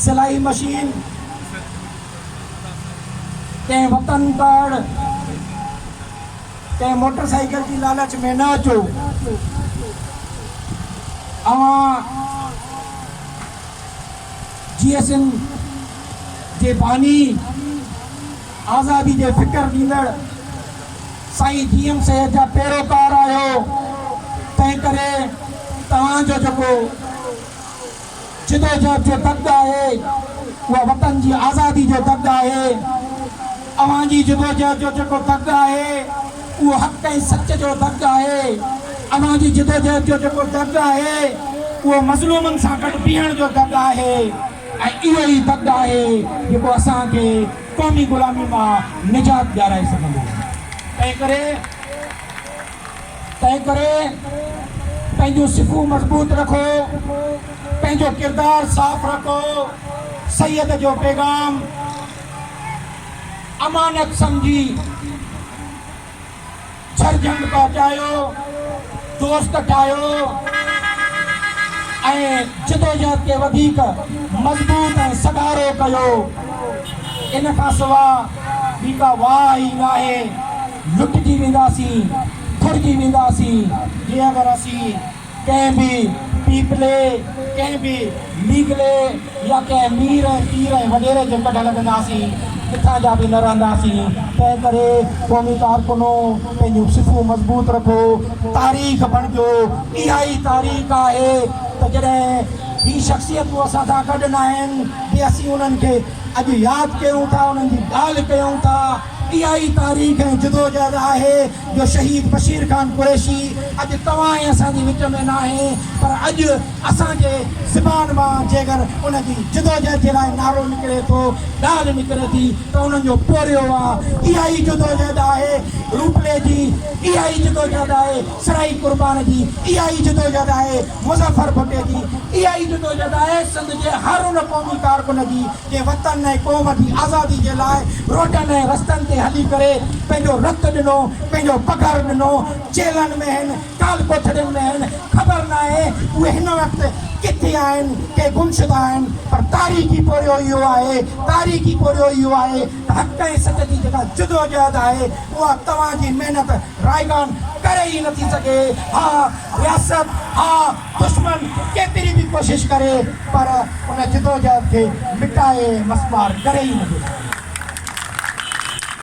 सिलाई मशीन कंहिं वतन पर कंहिं मोटरसाइकिल की लालच में न अचो। GSN जे बानी आज़ादी जे फिक्र ॾींदड़ साईं DM साहिब जा पैरोकार आहियो। तंहिं करे तव्हांजो जेको जिदोजहद जो दर्द आहे उहा वतन जी आज़ादी जो दर्द आहे। अवां जी जिदोजहद जो जेको दर्द आहे उहो हक़ ऐं सच जो दर्द आहे। अवां जी जिदोजहद जो जेको दर्द आहे उहो मज़लूमनि सां गॾु बीहण जो दर्द आहे। ऐं इहो ई दर्द आहे जेको असांखे क़ौमी ग़ुलामी मां निजात ॾियाराए सघंदो। तंहिं करे पंहिंजो सिफ़ूं मज़बूत रखो, पंहिंजो किरदार साफ़ रखो, सैयद जो पैगाम अमानत समझी झरझंड पहुचायो, दोस्त ठाहियो ऐं जिदोजहद खे वधीक मज़बूत ऐं सगारो कयो। इन खां सवाइ ॿी का वाह ई न आहे। लुटिजी वेंदासीं, घुरिजी वेंदासीं जीअं अगरि असीं कंहिं बि पीपले, कंहिं बि लीगले या कंहिं मीर पीर ऐं वॾेरे जे कढ लॻंदासीं, किथां जा बि न रहंदासीं। तंहिं करे क़ौमी कारकुनो पंहिंजूं सिफ़ूं मज़बूत रखो, तारीख़ बणिजो। इहा ई तारीख़ आहे त जॾहिं हीअ शख़्सियतूं असां सां गॾु न आहिनि बि असीं उन्हनि खे अॼु यादि कयूं था, उन्हनि जी ॻाल्हि कयूं था। इहा ई तारीख़ ऐं जिदोजहद आहे जो शहीद बशीर ख़ान कुरैशी अॼु तव्हां ऐं असांजे विच में न आहे, पर अॼु असांजे ज़बान मां जेकर उनजी जिदोजहद जे लाइ नारो निकिरे थो, ॻाल्हि निकिरे थी त उन्हनि जो पोरियो आहे। इहा ई जिदोजहद आहे रूपले जी, इहा ई जिदोजहद आहे सराई कुर्बान जी, इहा ई जिदोजहद आहे मुज़फ़र भुट्टे जी, इहा ई जिदोजहद आहे सिंध जे हर उन क़ौमी कारकुन जी जे वतन ऐं क़ौम जी आज़ादी जे लाइ रोडनि ऐं रस्तनि ते हली करे पंहिंजो रतु ॾिनो, पंहिंजो पघर ॾिनो। जेलनि में आहिनि, काल कोठड़ियुनि में आहिनि, ख़बर न आहे उहे हिन वक़्तु किथे आहिनि, के गुमशुदा आहिनि। पर तारीख़ी पोरियो इहो आहे, तारीख़ी पोरियो इहो आहे त हक़ ऐं सच जी जेका जिदोजहद आहे उहा तव्हांजी महिनत रायगान करे ई नथी सघे। हा रियासत, हा दुश्मन केतिरी बि कोशिशि करे पर उन जिदोजहद खे मिटाए मस्मार करे ई नथो।